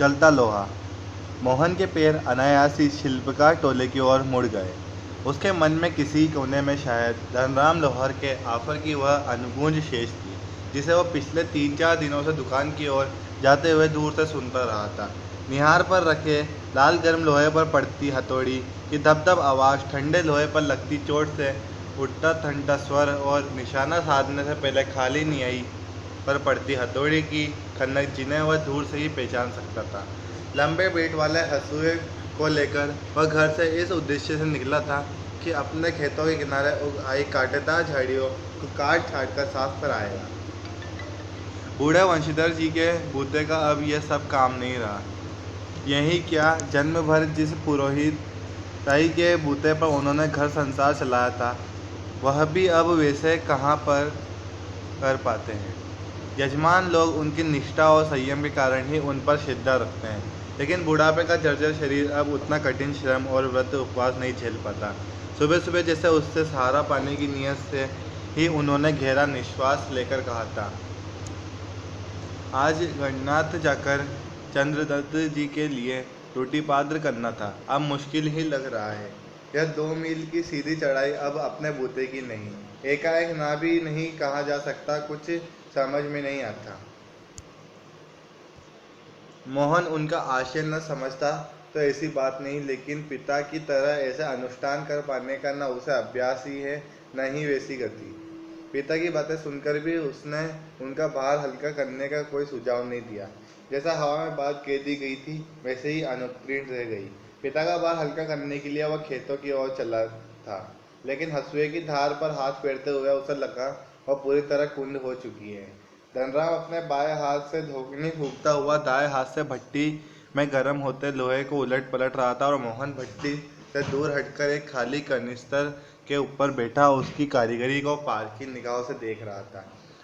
गलता लोहा। मोहन के पैर अनायास ही शिल्पकार टोले की ओर मुड़ गए। उसके मन में किसी कोने में शायद धनराम लोहार के ऑफर की वह अनगूंज शेष थी, जिसे वो पिछले 3-4 दिनों से दुकान की ओर जाते हुए दूर से सुनता रहा था। निहार पर रखे लाल गर्म लोहे पर पड़ती हथौड़ी की धप-धप आवाज़, ठंडे लोहे पर लगती चोट से उठता ठंडा स्वर और निशाना साधने से पहले खाली निहाई पर पड़ती हथौड़ी की खनक, जिन्हें वह दूर से ही पहचान सकता था। लंबे पेट वाले हंसुए को लेकर वह घर से इस उद्देश्य से निकला था कि अपने खेतों के किनारे उग आई कांटेदार झाड़ियों को काट छाट कर साफ कर आएगा। बूढ़े वंशीधर जी के बूते का अब यह सब काम नहीं रहा। यही क्या, जन्म भर जिस पुरोहित ताई के बूते पर उन्होंने घर संसार चलाया था, वह भी अब वैसे कहाँ पर कर पाते हैं। यजमान लोग उनकी निष्ठा और संयम के कारण ही उन पर श्रद्धा रखते हैं, लेकिन बुढ़ापे का जर्जर शरीर अब उतना कठिन श्रम और व्रत उपवास नहीं झेल पाता। सुबह सुबह जैसे उससे सहारा पाने की नीयत से ही उन्होंने गहरा निश्वास लेकर कहा था, आज गणनाथ जाकर चंद्रदत्त जी के लिए रोटी पाद्र करना था। अब मुश्किल ही लग रहा है। यह 2 मील की सीधी चढ़ाई अब अपने बूते की नहीं, एकाएक ना भी नहीं कहा जा सकता। कुछ समझ में नहीं आता। मोहन उनका आशय न समझता तो ऐसी बात नहीं, लेकिन पिता की तरह ऐसा अनुष्ठान कर पाने का न उसे अभ्यास ही है, न ही वैसी गति। पिता की बातें सुनकर भी उसने उनका भार हल्का करने का कोई सुझाव नहीं दिया। जैसा हवा में बात कह दी गई थी, वैसे ही अनुत्तीर्ण रह गई। पिता का भार हल्का करने के लिए वह खेतों की ओर चला था, लेकिन हंसुए की धार पर हाथ फेरते हुए उसे लगा वह पूरी तरह कुंद हो चुकी है। धनराम अपने बाएं हाथ से धोखनी फूंकता हुआ दाएं हाथ से भट्टी में गर्म होते लोहे को उलट पलट रहा था, और मोहन भट्टी से दूर हटकर एक खाली कनिस्तर के ऊपर बैठा उसकी कारीगरी को पारखी निगाहों से देख रहा था।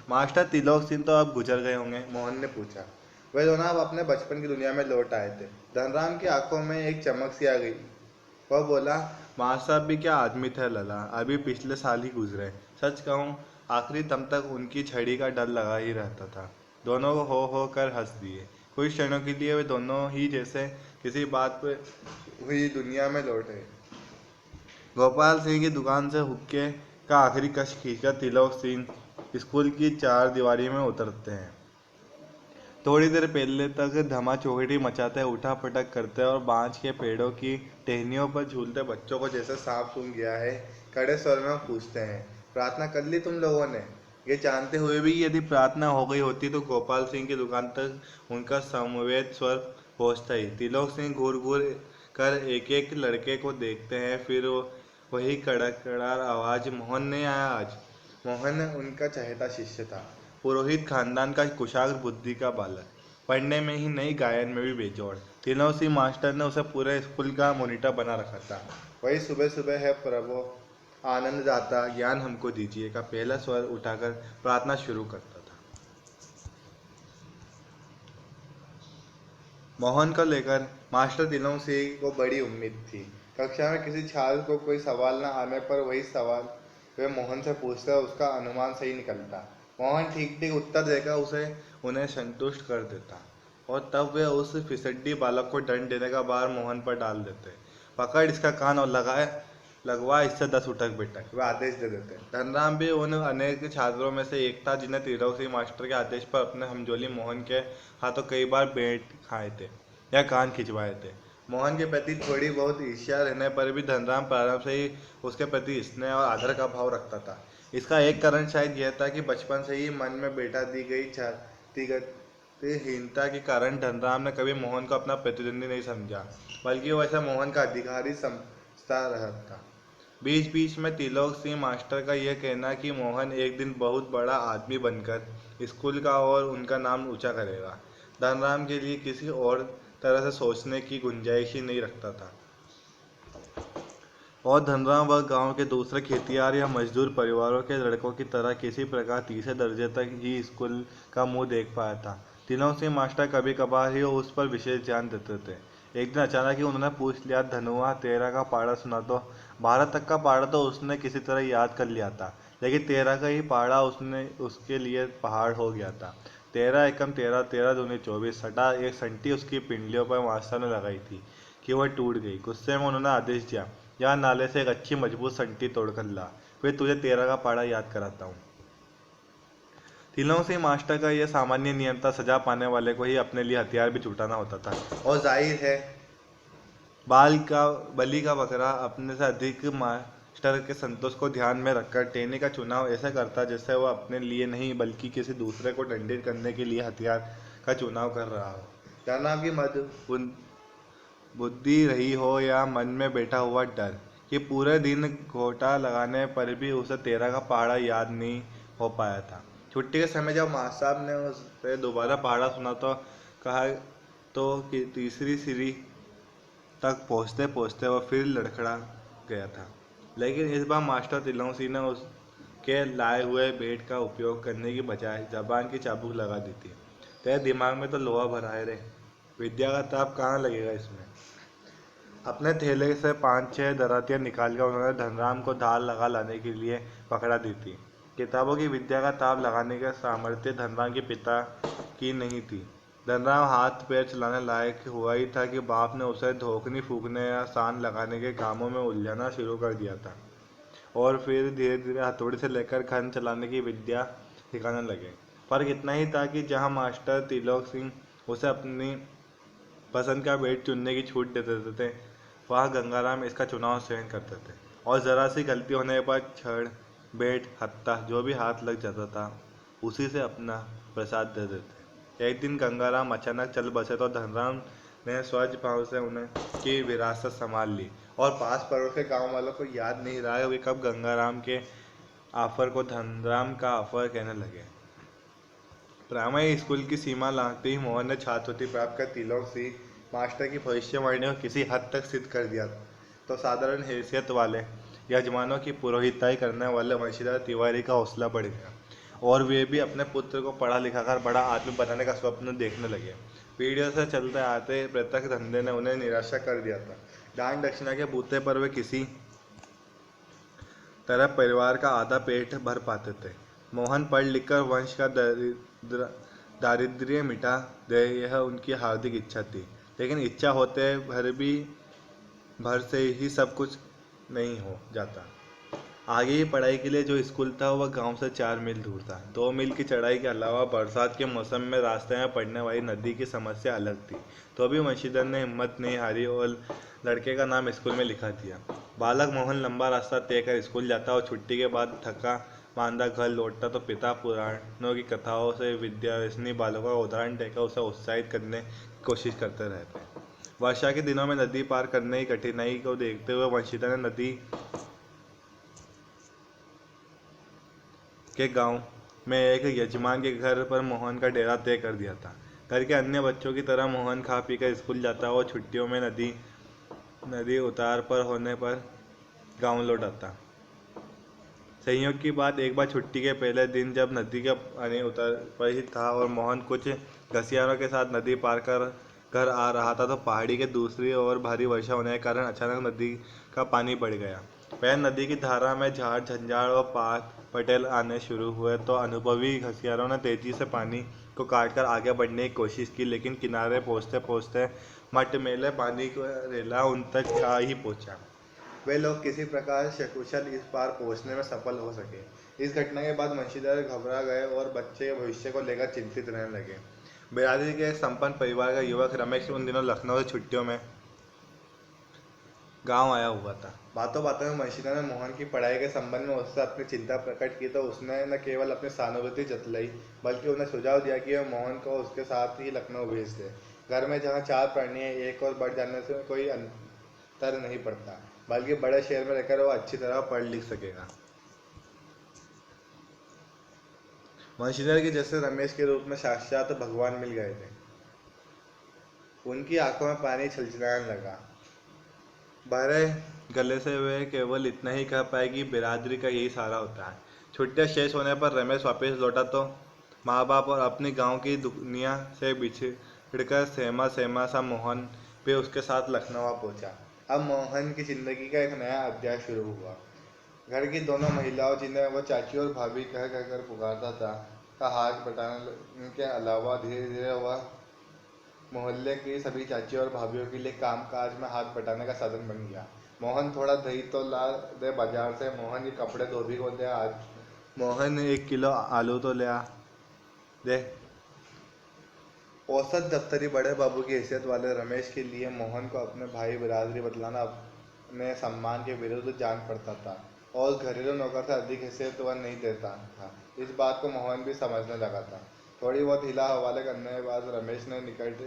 मास्टर त्रिलोक सिंह तो अब गुजर गए होंगे? मोहन ने पूछा। वे दोनों अब अपने बचपन की दुनिया में लौट आए थे। धनराम की आंखों में एक चमक सी आ गई। वह बोला, मास्टर साहब भी क्या आदमी थे लला, अभी पिछले साल ही गुजरे। सच कहूँ, आखिरी दम तक उनकी छड़ी का डर लगा ही रहता था। दोनों को हो कर हंस दिए। कुछ क्षणों के लिए वे दोनों ही जैसे किसी बात पे हुई दुनिया में लौटे। गोपाल सिंह की दुकान से हुक्के का आखिरी कश खींचकर त्रिलोक सिंह स्कूल की 4 दीवारी में उतरते हैं। थोड़ी देर पहले तक धमा चौकड़ी मचाते, उठा पटक करते और बांज के पेड़ों की टहनियों पर झूलते बच्चों को जैसे सांप सूंघ गया है, कड़े स्वर में पूछते हैं, प्रार्थना कर ली तुम लोगों ने? ये जानते हुए भी यदि प्रार्थना हो गई होती तो गोपाल सिंह की दुकान तक उनका समवेत स्वर पहुंचता ही। त्रिलोक सिंह घूर घूर कर एक एक लड़के को देखते हैं, फिर वही कड़कड़ार आवाज, मोहन नहीं आया आज? मोहन उनका चहेता शिष्य था, पुरोहित खानदान का कुशाग्र बुद्धि का बालक, पढ़ने में ही नहीं गायन में भी बेजोड़। तीनों सी मास्टर ने उसे पूरे स्कूल का मॉनिटर बना रखा था। वही सुबह सुबह है प्रभु आनंद दाता ज्ञान हमको दीजिए का पहला स्वर उठाकर प्रार्थना शुरू करता था। मोहन को लेकर मास्टर तीनों सिंह को बड़ी उम्मीद थी। कक्षा में किसी छात्र को कोई सवाल न आने पर वही सवाल वे मोहन से पूछते और उसका अनुमान सही निकलता। मोहन ठीक ठीक उत्तर देकर उन्हें संतुष्ट कर देता, और तब वे उस फिसड्डी बालक को दंड देने का भार मोहन पर डाल देते। पकड़ इसका कान और लगवा इससे 10 उठक बैठक, वे आदेश दे देते। धनराम भी उन अनेक छात्रों में से एक था जिन्हें त्रिलोक सिंह मास्टर के आदेश पर अपने हमजोली मोहन के हाथों कई बार बेंट खाए थे या कान खिंचवाए थे। मोहन के प्रति थोड़ी बहुत ईर्ष्या रहने पर भी धनराम प्रारंभ से ही उसके प्रति स्नेह और आदर का भाव रखता था। इसका एक कारण शायद यह था कि बचपन से ही मन में बैठा दी गई हीनता के कारण धनराम ने कभी मोहन को अपना प्रतिद्वंदी नहीं समझा, बल्कि वो ऐसा मोहन का अधिकारी समझता रहा था। बीच बीच में त्रिलोक सिंह मास्टर का यह कहना कि मोहन एक दिन बहुत बड़ा आदमी बनकर स्कूल का और उनका नाम ऊंचा करेगा, धनराम के लिए किसी और तरह से सोचने की गुंजाइश ही नहीं रखता था। और धनराम व गांव के दूसरे खेतियार या मजदूर परिवारों के लड़कों की तरह किसी प्रकार तीसरे दर्जे तक ही स्कूल का मुंह देख पाया था। तीनों सिंह मास्टर कभी कभार ही उस पर विशेष ध्यान देते थे। एक दिन अचानक ही उन्होंने पूछ लिया, धनुआ 13 का पहाड़ा सुना तो? 12 तक का पहाड़ा तो उसने किसी तरह याद कर लिया था, लेकिन 13 का ही पहाड़ा उसके लिए पहाड़ हो गया था। 13 एकम 13, 13 दूनी 24 सटा एक संटी उसकी पिंडलियों पर मास्टर ने लगाई थी कि वह टूट गई। गुस्से में उन्होंने आदेश दिया, यहाँ नाले से एक अच्छी मजबूत संटी तोड़कर ला, फिर तुझे 13 का पहाड़ा याद कराता हूँ। तीनों से मास्टर का यह सामान्य नियम था, सजा पाने वाले को ही अपने लिए हथियार भी छुटाना होता था। और जाहिर है बलि का बकरा अपने से अधिक मास्टर के संतोष को ध्यान में रखकर टेने का चुनाव ऐसा करता जैसे वह अपने लिए नहीं बल्कि किसी दूसरे को दंडित करने के लिए हथियार का चुनाव कर रहा हो। तनाव की मद बुद्धि रही हो या मन में बैठा हुआ डर कि पूरे दिन घोटा लगाने पर भी उसे 13 का पहाड़ा याद नहीं हो पाया था। छुट्टी के समय जब मास्टर साहब ने उसे दोबारा पहाड़ा सुना तो कहा तो कि तीसरी सीढ़ी तक पहुँचते पहुँचते वह फिर लड़खड़ा गया था। लेकिन इस बार मास्टर तिलौसी ने उसके लाए हुए बेट का उपयोग करने की बजाय जबान की चाबुक लगा दी थी। तेरे दिमाग में तो लोहा भरा है रे, विद्या का ताप कहाँ लगेगा इसमें। अपने थैले से 5-6 दरातियाँ निकालकर उन्होंने धनराम को धार लगा लाने के लिए पकड़ा दी थी। किताबों की विद्या का ताप लगाने का सामर्थ्य धनराम के पिता की नहीं थी। धनराम हाथ पैर चलाने लायक हुआ ही था कि बाप ने उसे धोखनी फूकने या सान लगाने के कामों में उलझाना शुरू कर दिया था और फिर धीरे धीरे हथौड़ी से लेकर खन चलाने की विद्या सिखाने लगे। फर्क इतना ही था कि जहाँ मास्टर त्रिलोक सिंह उसे अपनी पसंद का बेट चुनने की छूट देते थे, वहाँ गंगाराम इसका चुनाव स्वयं करते थे और ज़रा सी गलती होने पर छड़ बेट हत्ता जो भी हाथ लग जाता था उसी से अपना प्रसाद दे देते। एक दिन गंगाराम अचानक चल बसे तो धनराम ने स्वच्छ भाव से उन्हें की विरासत संभाल ली और पास पड़ोस के गाँव वालों को याद नहीं रहा वे कब गंगाराम के ऑफर को धनराम का ऑफर कहने लगे। प्राइमरी स्कूल की सीमा लांघते ही मोहन ने छात्रवृत्ति प्राप्त कर त्रिलोक सिंह मास्टर की भविष्यवाणी को किसी हद तक सिद्ध कर दिया तो साधारण हैसियत वाले यजमानों की पुरोहिताई करने वाले वंशीधर तिवारी का हौसला बढ़ गया और वे भी अपने पुत्र को पढ़ा लिखाकर बड़ा आदमी बनाने का स्वप्न देखने लगे। पीढ़ियों से चलते आते प्रत्यक्ष धंधे ने उन्हें निराशा कर दिया था। दान दक्षिणा के बूते पर वे किसी तरह परिवार का आधा पेट भर पाते थे। मोहन पढ़ लिखकर वंश का दारिद्र्य मिटा दे यह उनकी हार्दिक इच्छा थी, लेकिन इच्छा होते भर से ही सब कुछ नहीं हो जाता। आगे की पढ़ाई के लिए जो स्कूल था वह गांव से 4 मील दूर था। 2 मील की चढ़ाई के अलावा बरसात के मौसम में रास्ते में पड़ने वाली नदी की समस्या अलग थी। तो भी वंशीधर ने हिम्मत नहीं हारी और लड़के का नाम स्कूल में लिखा दिया। बालक मोहन लंबा रास्ता तय कर स्कूल जाता और छुट्टी के बाद थका मांदा घर लौटता तो पिता पुराणों की कथाओं से विद्याव्यसनी बालकों का उदाहरण देकर उसे उत्साहित करने की कोशिश करते रहते। वर्षा के दिनों में नदी पार करने की कठिनाई को देखते हुए वंशीधर ने नदी के गांव में एक यजमान के घर पर मोहन का डेरा तय कर दिया था। घर के अन्य बच्चों की तरह मोहन खा पी कर स्कूल जाता और छुट्टियों में नदी उतार पर होने पर गांव लौट आता। संयोग की बात एक बार छुट्टी के पहले दिन जब नदी का पानी उतर पर ही था और मोहन कुछ घसियारों के साथ नदी पार कर घर आ रहा था तो पहाड़ी के दूसरी ओर भारी वर्षा होने के कारण अचानक नदी का पानी बढ़ गया। वह नदी की धारा में झाड़ झंझाड़ और पात पटेल आने शुरू हुए तो अनुभवी घसियारों ने तेजी से पानी को काटकर आगे बढ़ने की कोशिश की, लेकिन किनारे पहुंचते पहुंचते मटमैले पानी का रेला उन तक आ ही पहुंचा। वे लोग किसी प्रकार सकुशल इस पार पहुंचने में सफल हो सके। इस घटना के बाद वंशीधर घबरा गए और बच्चे के भविष्य को लेकर चिंतित रहने लगे। बिरादरी के संपन्न परिवार का युवक रमेश उन दिनों लखनऊ से छुट्टियों में गांव आया हुआ था। बातों बातों में वंशीधर ने मोहन की पढ़ाई के संबंध में उससे अपनी चिंता प्रकट की तो उसने न केवल अपनी सहानुभूति जतलाई बल्कि उन्हें सुझाव दिया कि वह मोहन को उसके साथ ही लखनऊ भेज दे। घर में जहाँ 4 प्राणी है, एक और बढ़ जाने से कोई अंतर नहीं पड़ता, बल्कि बड़े शहर में रहकर वो अच्छी तरह पढ़ लिख सकेगा। वंशीधर की जैसे रमेश के रूप में साक्षात भगवान मिल गए थे। उनकी आंखों में पानी छलछलाने लगा। भरे गले से वे केवल इतना ही कह पाए कि बिरादरी का यही सहारा होता है। छुट्टियां शेष होने पर रमेश वापस लौटा तो माँ बाप और अपनी गांव की दुनिया से बिछड़कर सहमा सहमा सा मोहन भी उसके साथ लखनऊ पहुंचा। अब मोहन की जिंदगी का एक नया अध्याय शुरू हुआ। घर की दोनों महिलाओं जिन्हें वह चाची और भाभी कह कहकर पुकारता था, का हाथ बटाने के अलावा धीरे धीरे वह मोहल्ले की सभी चाची और भाभीयों के लिए कामकाज में हाथ बटाने का साधन बन गया। मोहन थोड़ा दही तो ला दे बाजार से, मोहन के कपड़े धोबी को दे, आज मोहन 1 किलो आलू तो ले आ दे। औसत दफ्तरी बड़े बाबू की हैसियत वाले रमेश के लिए मोहन को अपने भाई बिरादरी बतलाना अपने सम्मान के विरुद्ध जान पड़ता था, और उस घरेलू नौकर से अधिक हैसियत वह नहीं देता था। इस बात को मोहन भी समझने लगा था। थोड़ी बहुत हिला हवाले करने के बाद रमेश ने निकट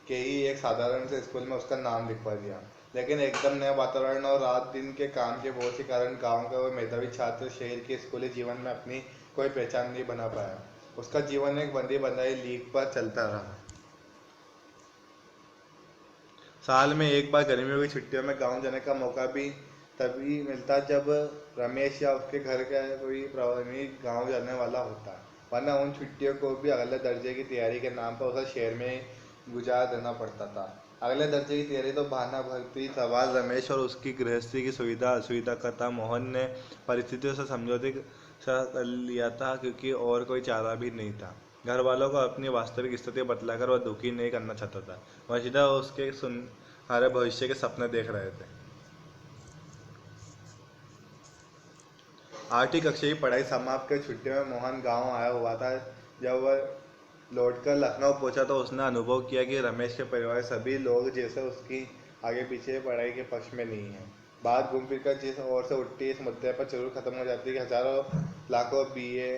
के ही एक साधारण से स्कूल में उसका नाम लिखवा दिया। लेकिन एकदम नया वातावरण और रात दिन के काम के बोझ के कारण गांव का वह मेधावी छात्र शहर के स्कूली जीवन में अपनी कोई पहचान नहीं बना पाया। उसका जीवन एक बंदी बंधाई लीक पर चलता रहा। साल में एक बार गर्मियों की छुट्टियों में गांव जाने का मौका भी तभी मिलता जब रमेश या उसके घर का कोई प्रवासी गांव जाने वाला होता, वरना उन छुट्टियों को भी अगले दर्जे की तैयारी के नाम पर उसे शहर में गुजार देना पड़ता था। अगले दर्जे की तैयारी तो बहाना भरती सवाल रमेश और उसकी गृहस्थी की सुविधा असुविधा का था। मोहन ने परिस्थितियों से समझौते सा कर लिया था, क्योंकि और कोई चारा भी नहीं था। घर वालों को अपनी वास्तविक स्थिति बतलाकर वह दुखी नहीं करना चाहता था। वह सीधा उसके सुनहरे भविष्य के सपने देख रहे थे। 8वीं कक्षा की पढ़ाई समाप्त कर छुट्टियों में मोहन गांव आया हुआ था। जब वह लौटकर लखनऊ पहुंचा तो उसने अनुभव किया कि रमेश के परिवार सभी लोग जैसे उसकी आगे पीछे पढ़ाई के पक्ष में नहीं है। बात घूम फिर कर जिस ओर से उठती इस मुद्दे पर जरूर खत्म हो जाती कि हजारों लाखों BA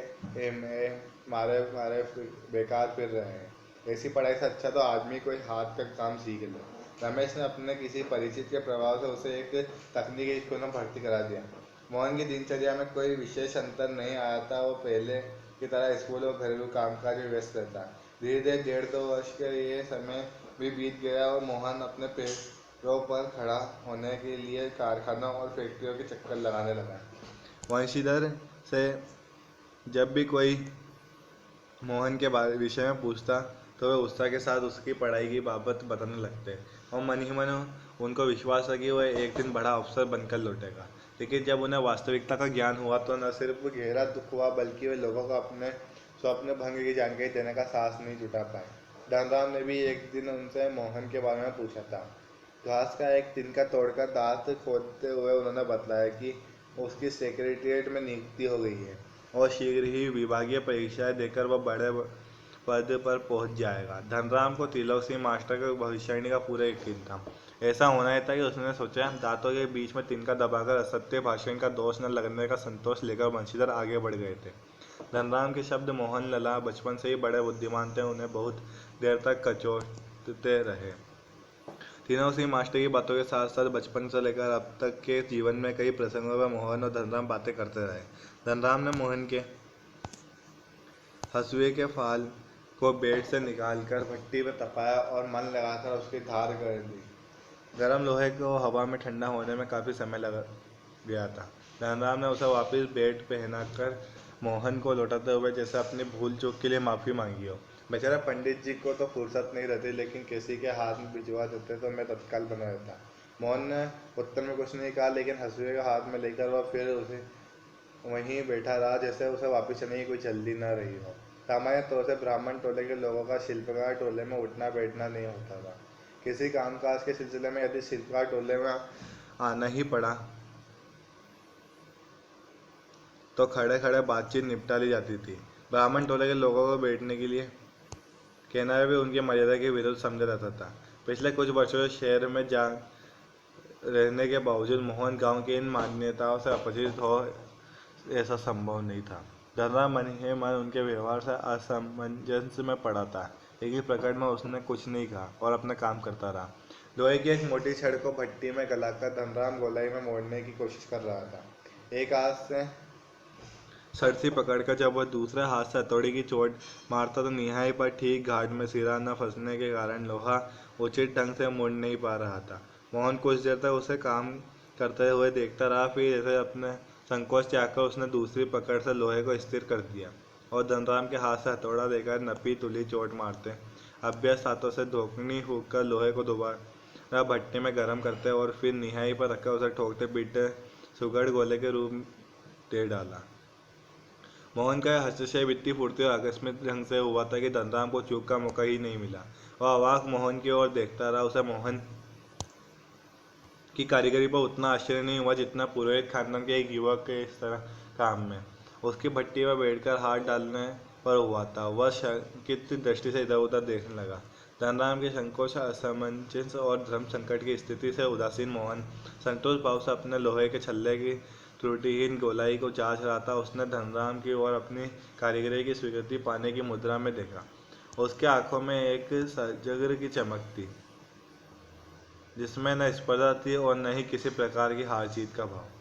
MA मारे मारे बेकार फिर रहे हैं। ऐसी पढ़ाई से अच्छा तो आदमी कोई हाथ का काम सीख ले। रमेश ने अपने किसी परिचित के प्रभाव से उसे एक तकनीकी स्कूल में भर्ती करा दिया। मोहन की दिनचर्या में कोई विशेष अंतर नहीं आया था। वो पहले की तरह स्कूल और घरेलू कामकाज में व्यस्त रहता। धीरे धीरे 1.5-2 वर्ष का ये समय भी बीत गया और मोहन अपने पैरों पर खड़ा होने के लिए कारखानों और फैक्ट्रियों के चक्कर लगाने लगा। वंशीधर से जब भी कोई मोहन के बारे विषय में पूछता तो वे उत्साह के साथ उसकी पढ़ाई की बाबत बताने लगते, और मन ही मन उनको विश्वास था कि वह एक दिन बड़ा अफसर बनकर लौटेगा। लेकिन जब उन्हें वास्तविकता का ज्ञान हुआ तो न सिर्फ गहरा दुख हुआ, बल्कि वे लोगों को अपने स्वप्न भंग की जानकारी देने का साहस नहीं जुटा पाए। धनराम ने भी एक दिन उनसे मोहन के बारे में पूछा था। घास का एक तिनका तोड़कर दांत खोदते हुए उन्होंने बताया कि उसकी सेक्रेटेरिएट में नियुक्ति हो गई है और शीघ्र ही विभागीय परीक्षाएं देकर वह बड़े पद पर पहुंच जाएगा। धनराम को तिलक सिंह मास्टर का भविष्यवाणी का पूरा यकीन था। ऐसा होना ही था कि उसने सोचा। दांतों के बीच में तिनका दबाकर असत्य भाषण का दोष न लगने का संतोष लेकर वंशीधर आगे बढ़ गए थे। धनराम के शब्द मोहन लला बचपन से ही बड़े बुद्धिमान थे, उन्हें बहुत देर तक कचोटते रहे। तीनों सिंह मास्टर की बातों के साथ साथ बचपन से लेकर अब तक के जीवन में कई प्रसंगों में मोहन और धनराम बातें करते रहे। धनराम ने मोहन के हंसुए के फाल को बेड से निकालकर भट्टी में तपाया और मन लगाकर उसकी धार कर दी। गर्म लोहे को हवा में ठंडा होने में काफ़ी समय लग गया था। धनराम ने उसे वापस बेड पहनाकर मोहन को लौटाते हुए जैसे अपनी भूल चूक के लिए माफ़ी मांगी हो। बेचारा पंडित जी को तो फुर्सत नहीं रहती, लेकिन किसी के हाथ में भिजवा देते तो मैं तत्काल बना रहता। मोहन ने उत्तर में कुछ नहीं कहा, लेकिन हंसुए का हाथ में लेकर वह फिर उसे वहीं बैठा रहा, जैसे उसे वापस चलने की कोई जल्दी न रही हो। सामान्य तौर से ब्राह्मण टोले के लोगों का शिल्पकार टोले में उठना बैठना नहीं होता था। किसी कामकाज के सिलसिले में यदि शिल्पकार टोले में आना ही पड़ा तो खड़े खड़े बातचीत निपटा ली जाती थी। ब्राह्मण टोले के लोगों को बैठने के लिए कहना भी उनकी मर्यादा के विरुद्ध समझा जाता था। पिछले कुछ वर्षों से शहर में जा रहने के बावजूद मोहन गांव की इन मान्यताओं से अपरिचित हो ऐसा संभव नहीं था। धनराम मन ही मन उनके व्यवहार से असमंजस में पड़ा था, लेकिन प्रकट में उसने कुछ नहीं कहा और अपना काम करता रहा। लोहे की एक मोटी छड़ को भट्टी में गलाकर धनराम गोलाई में मोड़ने की कोशिश कर रहा था। एक हाथ से सरसी पकड़कर जब वह दूसरे हाथ से हथौड़ी की चोट मारता तो निहाई पर ठीक घाट में सिरा न फंसने के कारण लोहा उचित ढंग से मुड़ नहीं पा रहा था। मोहन कुछ देर तक उसे काम करते हुए देखता रहा, फिर जैसे अपने संकोच त्यागकर उसने दूसरी पकड़ से लोहे को स्थिर कर दिया और धनराम के हाथ से हथौड़ा देकर नपी तुली चोट मारते अभ्यस्त हाथों से धोखनी फूंक कर लोहे को दोबारा भट्टी में गर्म करते और फिर निहाई पर रखकर उसे ठोकते पीटते सुगढ़ गोले के रूप दे डाला। मोहन का हस्तक्षेप इतनी फुर्ती और आकस्मिक ढंग से हुआ था कि धनराम को चूक का मौका ही नहीं मिला। वह अवाक मोहन की ओर देखता रहा। उसे मोहन की कारीगरी पर उतना आश्चर्य नहीं हुआ जितना पुरोहित खानदान के एक युवक के इस तरह काम में उसकी भट्टी पर बैठकर हाथ डालने पर हुआ था। वह शंकित दृष्टि से इधर उधर देखने लगा। धनराम के संकोच, असमंजस और धर्म संकट की स्थिति से उदासीन मोहन संतोष भाव से अपने लोहे के छल्ले की त्रुटिहीन गोलाई को जांच रहा था। उसने धनराम की ओर अपनी कारीगरी की स्वीकृति पाने की मुद्रा में देखा। उसके आंखों में एक सजगर की चमक थी जिसमें न स्पर्धा थी और न ही किसी प्रकार की हार जीत का भाव।